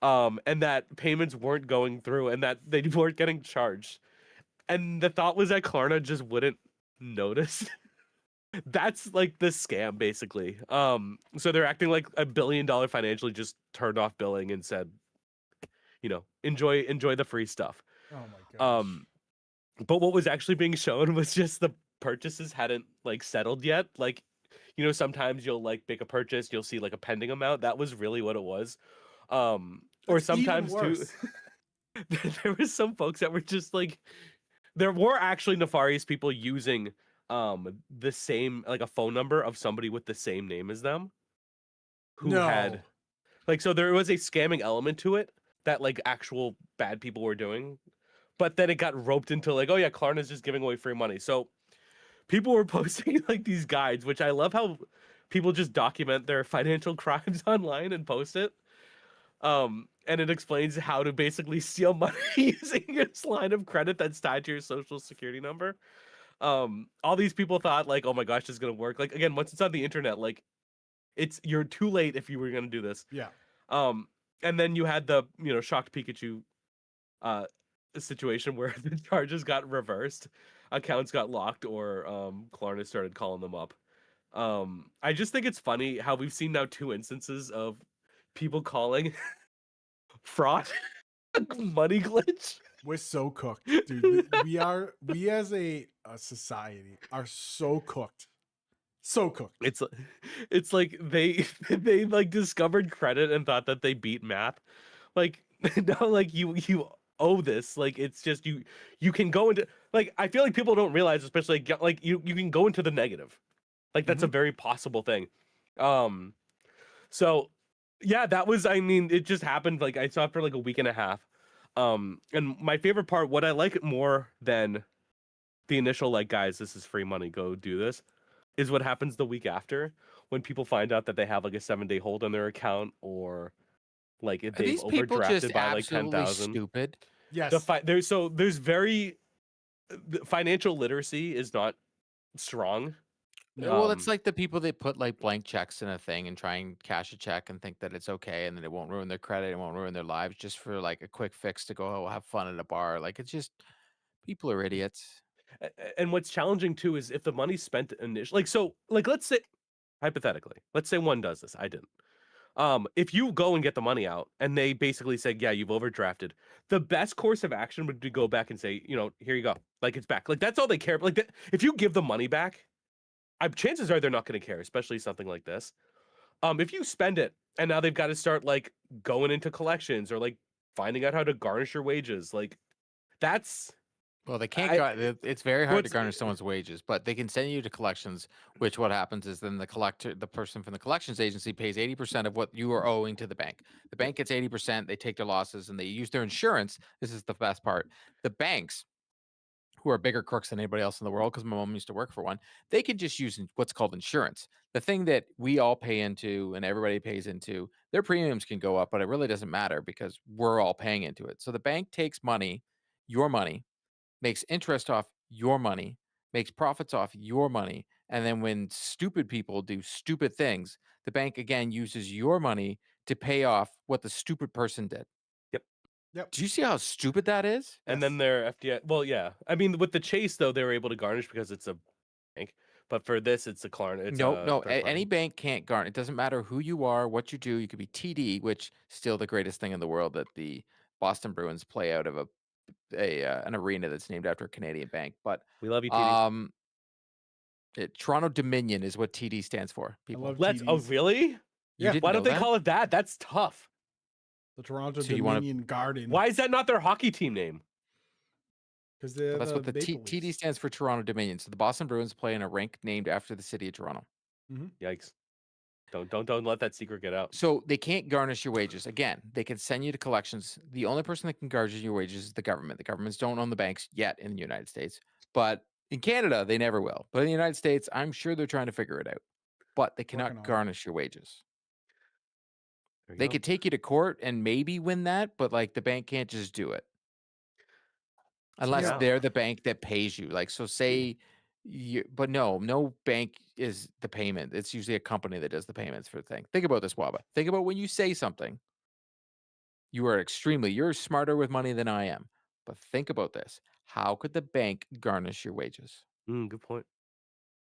And that payments weren't going through and that they weren't getting charged. And the thought was that Klarna just wouldn't notice. That's like the scam, basically. So they're acting like $1 billion financially just turned off billing and said, enjoy the free stuff. Oh my gosh. But what was actually being shown was just the purchases hadn't like settled yet. Like, sometimes you'll like make a purchase, you'll see like a pending amount. That was really what it was. Or sometimes too, there was some folks that were just like, there were actually nefarious people using the same, like a phone number of somebody with the same name as them who had like, so there was a scamming element to it that like actual bad people were doing, but then it got roped into like, oh yeah, Klarna's just giving away free money. So people were posting like these guides, which I love how people just document their financial crimes online and post it. And it explains how to basically steal money using this line of credit that's tied to your social security number. All these people thought like, oh my gosh, this is gonna work. Like again, once it's on the internet, like you're too late if you were gonna do this. Yeah. And then you had the shocked Pikachu situation where the charges got reversed, accounts got locked, or Klarna started calling them up. I just think it's funny how we've seen now 2 instances of people calling fraud money glitch. We're so cooked, dude. We as a society are so cooked. So cooked. It's like they like discovered credit and thought that they beat math. Like no, like you owe this. Like it's just you can go into, like, I feel like people don't realize, especially like you can go into the negative. Like that's a very possible thing. So yeah, that was, I mean, it just happened. Like I saw it for like a week and a half. And my favorite part, what I like more than the initial like, guys, this is free money, go do this, is what happens the week after when people find out that they have like a 7-day hold on their account, or like if they've overdrafted by like 10,000. Stupid. Yes. There's very financial literacy is not strong. Well, it's like the people that put like blank checks in a thing and try and cash a check and think that it's okay and then it won't ruin their credit, it won't ruin their lives, just for like a quick fix to go, oh, have fun at a bar. Like it's just, people are idiots. And what's challenging too is if the money's spent initially, like let's say hypothetically, let's say one does this, I didn't. If you go and get the money out and they basically say, yeah, you've overdrafted, the best course of action would be to go back and say, here you go, like it's back. Like that's all they care. Like if you give the money back, chances are they're not going to care, especially something like this. If you spend it And now they've got to start like going into collections or like finding out how to garnish your wages. Like that's Well, they can't. I, It's very hard to what's garnish someone's wages, but they can send you to collections. Which what happens is then the person from the collections agency pays 80% of what you are owing to the bank. The bank gets 80%. They take their losses and they use their insurance. This is the best part. The banks, who are bigger crooks than anybody else in the world, because my mom used to work for one, they can just use what's called insurance. The thing that we all pay into and everybody pays into, their premiums can go up, but it really doesn't matter because we're all paying into it. So the bank takes money, your money, makes interest off your money, makes profits off your money. And then when stupid people do stupid things, the bank again uses your money to pay off what the stupid person did. Yep. Do you see how stupid that is? and then their FDI. Well, yeah. I mean, with the Chase though, they were able to garnish because it's a bank. But for this, it's a Klarna. It's No. third party. Any bank can't garner. It doesn't matter who you are, what you do. You could be TD, which still the greatest thing in the world that the Boston Bruins play out of an arena that's named after a Canadian bank. But We love you, TDs. Toronto Dominion is what TD stands for. I People, love Let's. Oh, TDs. really? you Yeah. didn't Why know don't they that? call it that? That's tough. The Toronto So you wanna- Dominion Garden. Why is that not their hockey team name? Because they're Well, that's the what the Maple TD Leafs. stands for. Toronto Dominion. So the Boston Bruins play in a rink named after the city of Toronto. Yikes! Don't let that secret get out. So they can't garnish your wages. Again, they can send you to collections. The only person that can garnish your wages is the government. The governments don't own the banks yet in the United States, but in Canada, they never will. But in the United States, I'm sure they're trying to figure it out. But they Working on cannot it. garnish your wages. There you They go. could take you to court and maybe win that, but like the bank can't just do it. Unless Yeah. they're the bank that pays you. Like, so say but no bank is the payment. It's usually a company that does the payments for the thing. Think about this, Waba. Think about when you say something. You're smarter with money than I am. But think about this. How could the bank garnish your wages? Good point.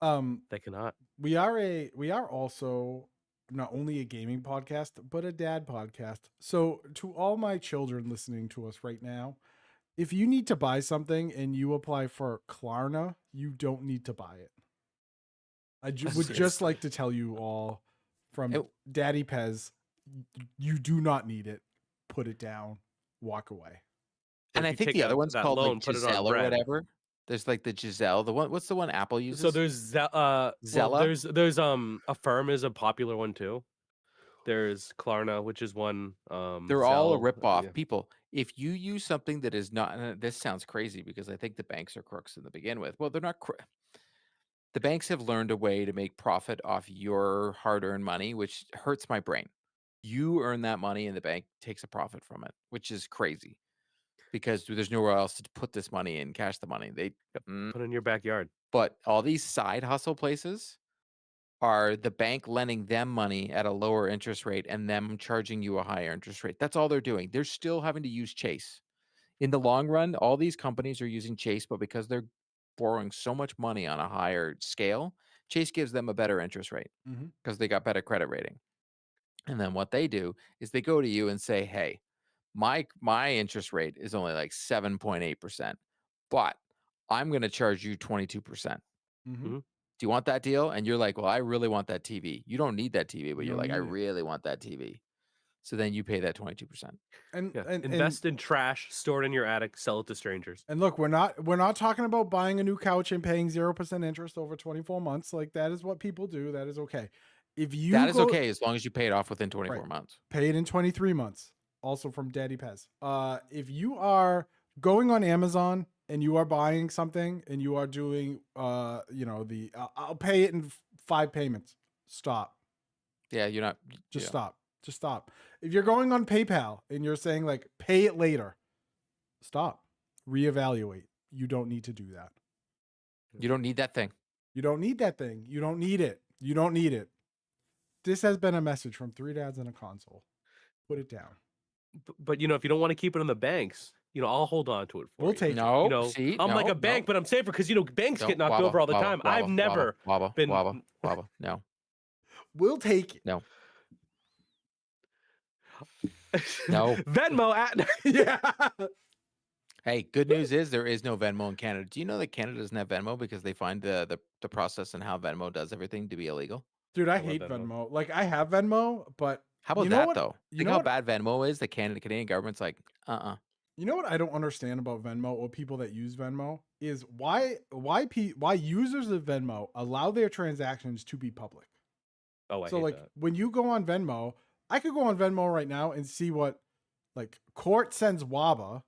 They cannot. We are also not only a gaming podcast, but a dad podcast. So to all my children listening to us right now, if you need to buy something and you apply for Klarna, you don't need to buy it. I would just like to tell you all from Daddy Pez, you do not need it. Put it down. Walk away. And If I you think take the other one's that called loan, like put it on Giselle or bread. whatever. There's like the Giselle. What's the one Apple uses? So there's Zella? well, there's Affirm is a popular one too. There's Klarna, which is one. They're all a Zelle, ripoff. yeah. People, if you use something that is not, and this sounds crazy because I think the banks are crooks to begin with. Well, they're not. The banks have learned a way to make profit off your hard-earned money, which hurts my brain. You earn that money and the bank takes a profit from it, which is crazy because there's nowhere else to put this money and cash the money. They Put it in your backyard. But all these side hustle places are the bank lending them money at a lower interest rate and them charging you a higher interest rate. That's all they're doing. They're still having to use Chase. In the long run, all these companies are using Chase, but because they're borrowing so much money on a higher scale, Chase gives them a better interest rate because they got better credit rating. And then what they do is they go to you and say, "Hey, my interest rate is only like 7.8%, but I'm going to charge you 22%. Mm-hmm. Do you want that deal?" And you're like, "Well, I really want that TV." You don't need that TV, but you're like, "I need it. really want that TV." So then you pay that 22%. And, Yeah. and Invest in trash, store it in your attic, sell it to strangers. And look, we're not talking about buying a new couch and paying 0% interest over 24 months. Like that is what people do. That is okay. If you That is okay as long as you pay it off within 24 months. Pay it in 23 months. Also from Daddy Pez. If you are going on Amazon and you are buying something and you are doing I'll pay it in 5 payments. Stop. Yeah, you're not Stop. Just stop. If you're going on PayPal and you're saying like pay it later, stop. Reevaluate. You don't need to do that. You don't need that thing. You don't need that thing. You don't need it. You don't need it. This has been a message from 3 Dads and a Console. Put it down. But if you don't want to keep it in the banks, I'll hold on to it for you. We'll take it. No, I'm like a bank, but I'm safer because banks get knocked over all the time. I've never been. Waba. No. We'll take it. No. No. Venmo at Yeah. Hey, good news is there is no Venmo in Canada. Do you know that Canada doesn't have Venmo because they find the process and how Venmo does everything to be illegal? Dude, I love hate Venmo. Venmo. Like I have Venmo, but How about You know that what? though? You Think know how what? bad Venmo is. The Canadian government's like, You know what I don't understand about Venmo or people that use Venmo is why users of Venmo allow their transactions to be public. Oh, I So hate like that. when you go on Venmo, I could go on Venmo right now and see what like Court sends Waba,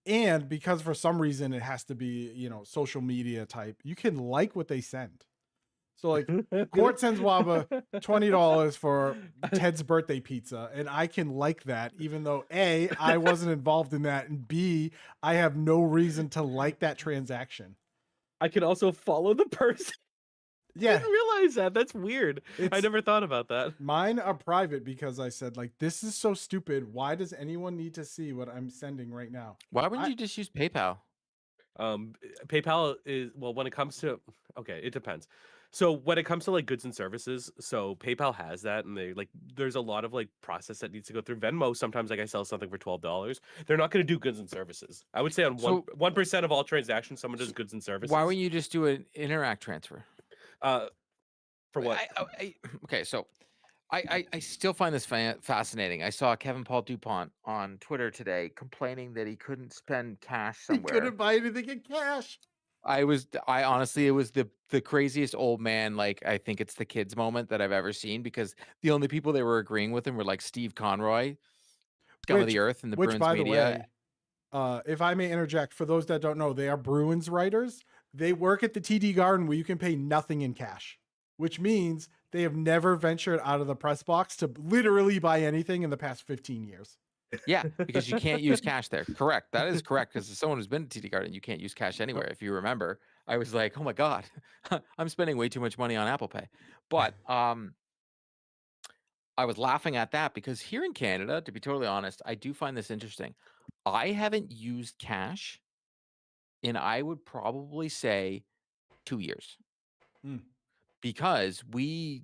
and because for some reason it has to be, social media type, you can like what they send. So like Court sends Waba $20 for Ted's birthday pizza, and I can like that, even though A, I wasn't involved in that, and B, I have no reason to like that transaction. I can also follow the person. I Yeah, didn't realize that. That's weird. I It's- never thought about that. mine are private because I said like this is so stupid. Why does anyone need to see what I'm sending right now? why wouldn't you just use PayPal? PayPal is, well, when it comes to, okay, it depends. So when it comes to like goods and services, so PayPal has that, and there's a lot of like process that needs to go through. Venmo, sometimes like I sell something for $12, they're not going to do goods and services. I would say on So- 1% of all transactions, someone does goods and services. Why wouldn't you just do an Interact transfer? For what? Okay, so I still find this fascinating. I saw Kevin Paul Dupont on Twitter today complaining that he couldn't spend cash He somewhere. couldn't buy anything in cash. I honestly, it was the craziest old man, like I think it's the kids moment that I've ever seen, because the only people that were agreeing with him were like Steve Conroy, scum of the earth, and the Which, Bruins by the media. way, if I may interject, for those that don't know, they are Bruins writers. They work at the TD Garden where you can pay nothing in cash, which means they have never ventured out of the press box to literally buy anything in the past 15 years. Yeah, because you can't use cash there. Correct. That is correct. Because as someone who's been to TD Garden, you can't use cash anywhere. If you remember, I was like, oh my God, I'm spending way too much money on Apple Pay. But I was laughing at that because here in Canada, to be totally honest, I do find this interesting. I haven't used cash in, I would probably say, 2 years. Because we,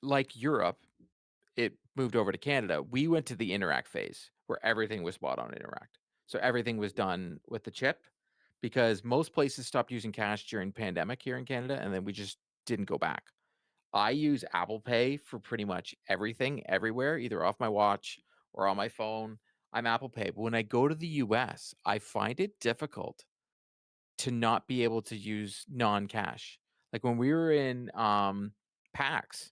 like Europe, it moved over to Canada. We went to the Interact phase where everything was bought on Interact. So everything was done with the chip, because most places stopped using cash during pandemic here in Canada, and then we just didn't go back. I use Apple Pay for pretty much everything, everywhere, either off my watch or on my phone. I'm Apple Pay. But when I go to the US, I find it difficult to not be able to use non-cash. Like when we were in PAX,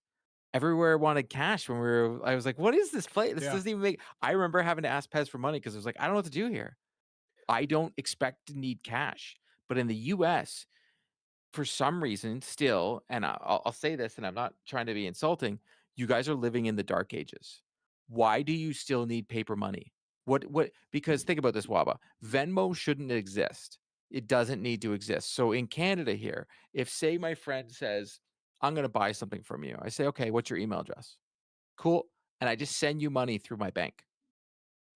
everywhere wanted cash when I was like, what is this place? This doesn't even make. I remember having to ask Pez for money because I was like, I don't know what to do here. I don't expect to need cash. But in the US, for some reason, still, and I'll say this, and I'm not trying to be insulting, you guys are living in the dark ages. Why do you still need paper money? What? Because think about this, Waba. Venmo shouldn't exist. It doesn't need to exist. So in Canada here, if say my friend says, I'm going to buy something from you, I say, okay, what's your email address? Cool. And I just send you money through my bank.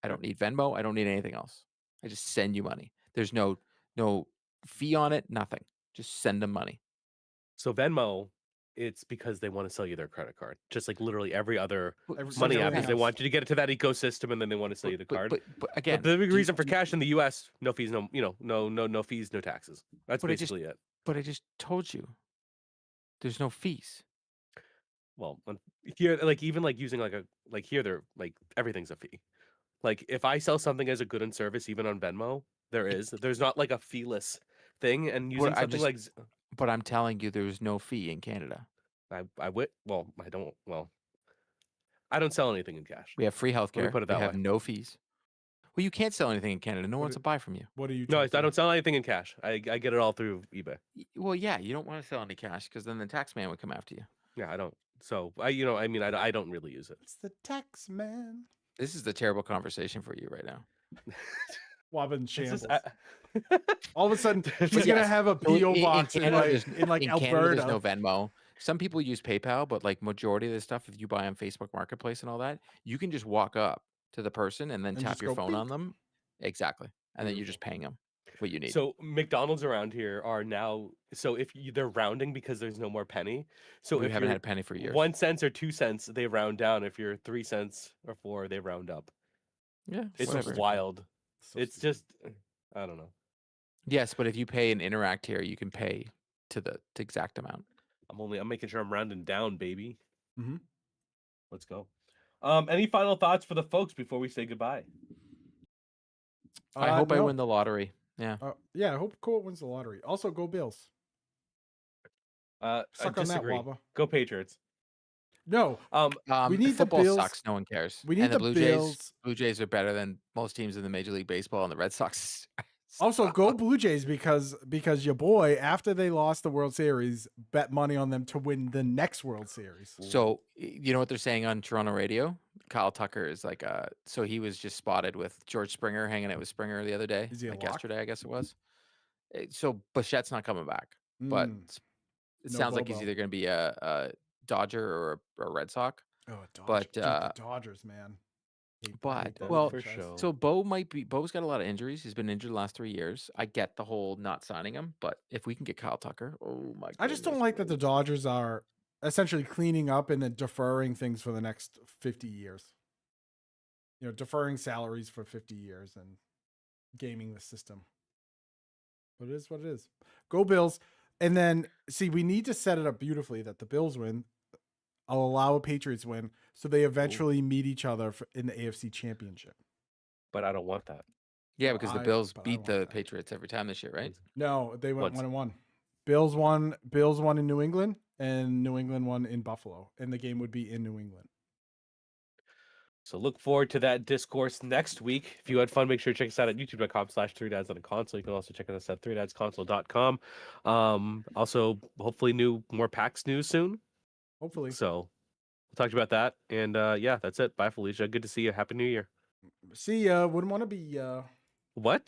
I don't need Venmo. I don't need anything else. I just send you money. There's no fee on it, nothing. Just send them money. So Venmo, it's because they want to sell you their credit card, just like literally every other Every- money everything app, is they else. want you to get into that ecosystem, and then they want to sell you the card. But again, the big reason for cash in the U.S., no fees, no fees, no taxes. That's basically it. But I just told you, there's no fees. Well, here, like even like using like here, they're like everything's a fee. Like if I sell something as a good and service, even on Venmo, there's not like a feeless thing, and using something like. But I'm telling you, there's no fee in Canada. I would. Well, I don't. Well, I don't sell anything in cash. We have free healthcare. Let me put it that we have way. no fees. Well, you can't sell anything in Canada. No one wants to buy from you. What are you? No, I don't sell anything in cash. I get it all through eBay. Well, yeah, you don't want to sell any cash because then the tax man would come after you. Yeah, I don't. So I don't really use it. It's the tax man. This is the terrible conversation for you right now. Wobbin shambles. Just, all of a sudden, he's gonna have a PO box in Canada, Alberta. Canada, there's no Venmo. Some people use PayPal, but like majority of the stuff, if you buy on Facebook Marketplace and all that, you can just walk up to the person and then tap your phone on them. Exactly, and then you're just paying them what you need. So McDonald's around here are now. So if they're rounding because there's no more penny. So we if haven't you're had a penny for years. 1 cent or 2 cents, they round down. If you're 3 cents or 4, they round up. Yeah, it's whatever. wild. So it's just, I don't know. Yes, but if you pay an Interact here, you can pay to the exact amount. I'm making sure I'm rounding down, baby. Mm-hmm. Let's go. Any final thoughts for the folks before we say goodbye? I hope I No. win the lottery. Yeah. Yeah, I hope Colt wins the lottery. Also, go Bills. I Suck on that, disagree. Waba. Go Patriots. No, we need the Football Bills. sucks. No one cares. We need And the the Blue Bills. Jays. Blue Jays are better than most teams in the Major League Baseball, and the Red Sox. Also, go Blue Jays because your boy, after they lost the World Series, bet money on them to win the next World Series. So you know what they're saying on Toronto radio? Kyle Tucker is like so he was just spotted with George Springer hanging out with Springer the other day, Is he a like lock? yesterday, I guess it was. So Bichette's not coming back, but it No sounds like he's Bobo. either going to be a Dodger or a Red Sox. Oh, a Dodger. But Dude, the Dodgers, man. but that well, franchise. so Bo's got a lot of injuries. He's been injured the last 3 years. I get the whole not signing him, but if we can get Kyle Tucker, oh my god. I just don't like that the Dodgers are essentially cleaning up and then deferring things for the next 50 years. You know, deferring salaries for 50 years and gaming the system. But it is what it is. Go Bills. And then, see, we need to set it up beautifully that the Bills win. I'll allow a Patriots win. So they eventually meet each other in the AFC Championship. But I don't want that. Yeah, because the Bills but I beat want the that. Patriots every time this year, right? No, they went Once. 1-1. Bills won in New England, and New England won in Buffalo. And the game would be in New England. So look forward to that discourse next week. If you had fun, make sure to check us out at youtube.com/3dads on a console. You can also check us at 3dadsconsole.com. Also, hopefully more PAX news soon. Hopefully. So we'll talk to you about that. And yeah, that's it. Bye, Felicia. Good to see you. Happy New Year. See ya. Wouldn't want to be What?